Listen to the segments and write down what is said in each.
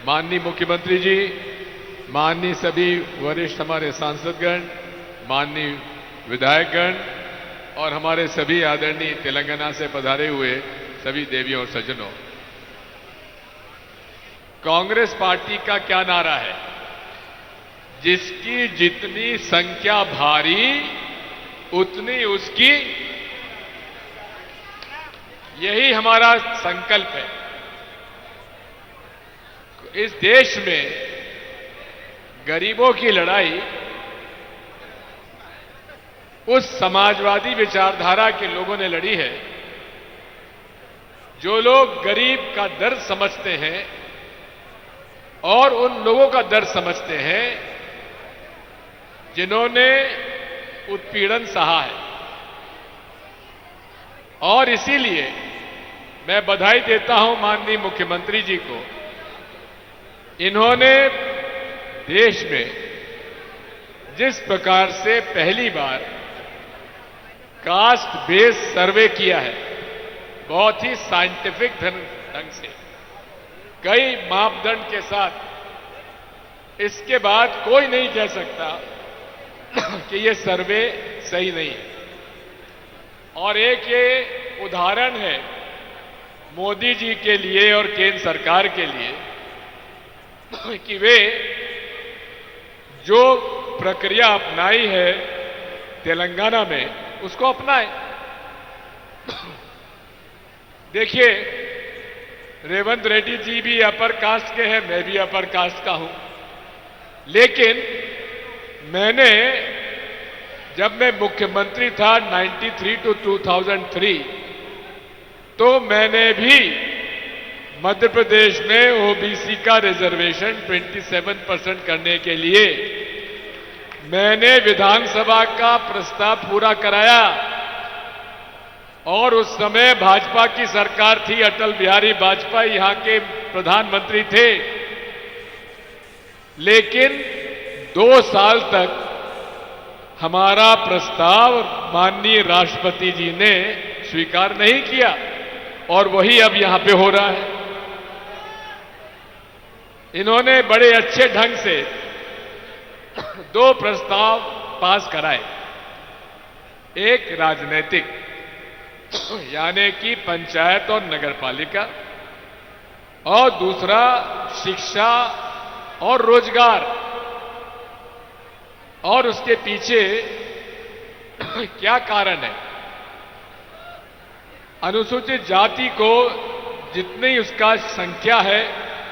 माननीय मुख्यमंत्री जी, माननीय सभी वरिष्ठ हमारे सांसदगण, माननीय विधायकगण और हमारे सभी आदरणीय तेलंगाना से पधारे हुए सभी देवियों और सज्जनों, कांग्रेस पार्टी का क्या नारा है? जिसकी जितनी संख्या भारी उतनी उसकी, यही हमारा संकल्प है। इस देश में गरीबों की लड़ाई उस समाजवादी विचारधारा के लोगों ने लड़ी है जो लोग गरीब का दर्द समझते हैं और उन लोगों का दर्द समझते हैं जिन्होंने उत्पीड़न सहा है। और इसीलिए मैं बधाई देता हूं माननीय मुख्यमंत्री जी को। इन्होंने देश में जिस प्रकार से पहली बार कास्ट बेस्ड सर्वे किया है, बहुत ही साइंटिफिक ढंग से, कई मापदंड के साथ, इसके बाद कोई नहीं कह सकता कि ये सर्वे सही नहीं है। और एक ये उदाहरण है मोदी जी के लिए और केंद्र सरकार के लिए कि वे जो प्रक्रिया अपनाई है तेलंगाना में उसको अपनाएं। देखिए, रेवंत रेड्डी जी भी अपर कास्ट के हैं, मैं भी अपर कास्ट का हूं, लेकिन मैंने जब मैं मुख्यमंत्री था 93 to 2003, तो मैंने भी मध्य प्रदेश में ओबीसी का रिजर्वेशन 27% करने के लिए मैंने विधानसभा का प्रस्ताव पूरा कराया। और उस समय भाजपा की सरकार थी, अटल बिहारी वाजपेयी यहां के प्रधानमंत्री थे, लेकिन 2 साल तक हमारा प्रस्ताव माननीय राष्ट्रपति जी ने स्वीकार नहीं किया और वही अब यहां पे हो रहा है। इन्होंने बड़े अच्छे ढंग से 2 प्रस्ताव पास कराए, एक राजनीतिक यानी कि पंचायत और नगरपालिका, और दूसरा शिक्षा और रोजगार। और उसके पीछे क्या कारण है? अनुसूचित जाति को जितनी उसका संख्या है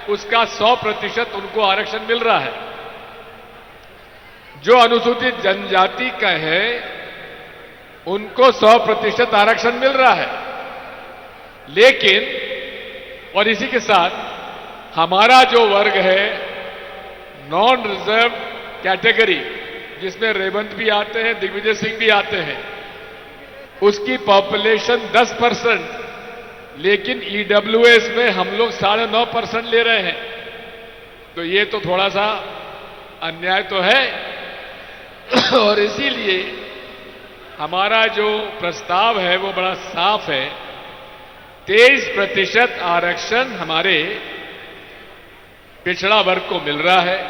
उसका 100% उनको आरक्षण मिल रहा है। जो अनुसूचित जनजाति का है उनको 100% आरक्षण मिल रहा है, लेकिन और इसी के साथ हमारा जो वर्ग है नॉन रिजर्व कैटेगरी, जिसमें रेवंत भी आते हैं, दिग्विजय सिंह भी आते हैं, उसकी पॉपुलेशन 10%, लेकिन ईडब्ल्यूएस में हम लोग 9.5% ले रहे हैं। तो ये तो थोड़ा सा अन्याय तो है। और इसीलिए हमारा जो प्रस्ताव है वो बड़ा साफ है। 23% आरक्षण हमारे पिछड़ा वर्ग को मिल रहा है,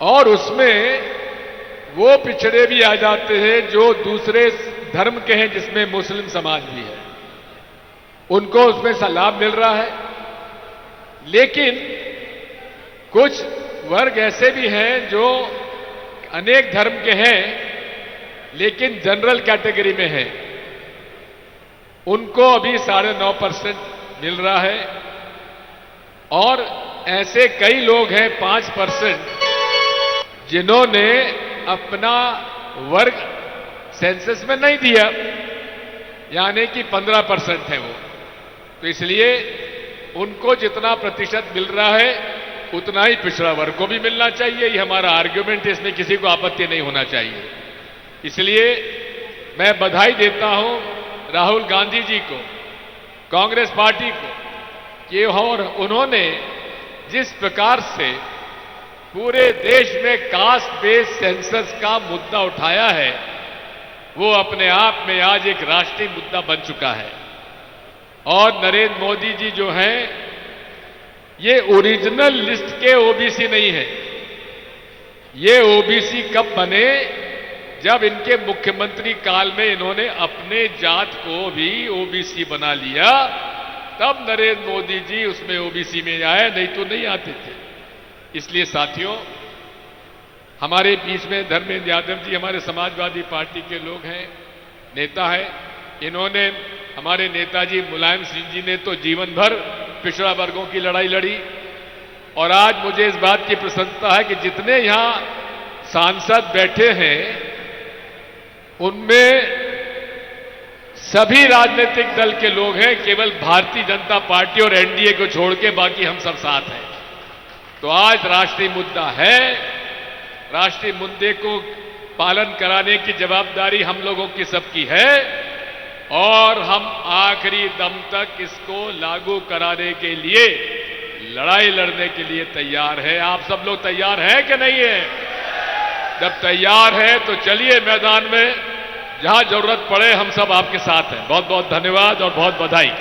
और उसमें वो पिछड़े भी आ जाते हैं जो दूसरे धर्म के हैं, जिसमें मुस्लिम समाज भी है, उनको उसमें से लाभ मिल रहा है। लेकिन कुछ वर्ग ऐसे भी हैं जो अनेक धर्म के हैं लेकिन जनरल कैटेगरी में हैं, उनको अभी 9.5% मिल रहा है। और ऐसे कई लोग हैं 5% जिन्होंने अपना वर्ग सेंसस में नहीं दिया, यानी कि 15% है वो। तो इसलिए उनको जितना प्रतिशत मिल रहा है उतना ही पिछड़ा वर्ग को भी मिलना चाहिए। ये हमारा आर्ग्यूमेंट है, इसमें किसी को आपत्ति नहीं होना चाहिए। इसलिए मैं बधाई देता हूं राहुल गांधी जी को, कांग्रेस पार्टी को, कि और उन्होंने जिस प्रकार से पूरे देश में कास्ट बेस्ड सेंसस का मुद्दा उठाया है, वो अपने आप में आज एक राष्ट्रीय मुद्दा बन चुका है। और नरेंद्र मोदी जी जो हैं ये ओरिजिनल लिस्ट के ओबीसी नहीं है। ये ओबीसी कब बने? जब इनके मुख्यमंत्री काल में इन्होंने अपने जात को भी ओबीसी बना लिया, तब नरेंद्र मोदी जी उसमें ओबीसी में आए, नहीं तो नहीं आते थे। इसलिए साथियों, हमारे बीच में धर्मेंद्र यादव जी हमारे समाजवादी पार्टी के लोग हैं, नेता है। इन्होंने, हमारे नेताजी मुलायम सिंह जी ने तो जीवन भर पिछड़ा वर्गों की लड़ाई लड़ी, और आज मुझे इस बात की प्रसन्नता है कि जितने यहां सांसद बैठे हैं उनमें सभी राजनीतिक दल के लोग हैं, केवल भारतीय जनता पार्टी और एनडीए को छोड़ के बाकी हम सब साथ हैं। तो आज राष्ट्रीय मुद्दा है, राष्ट्रीय मुद्दे को पालन कराने की जवाबदारी हम लोगों की सबकी है, और हम आखिरी दम तक इसको लागू कराने के लिए लड़ाई लड़ने के लिए तैयार है। आप सब लोग तैयार हैं कि नहीं है? जब तैयार है तो चलिए मैदान में, जहां जरूरत पड़े हम सब आपके साथ हैं। बहुत बहुत धन्यवाद और बहुत बधाई।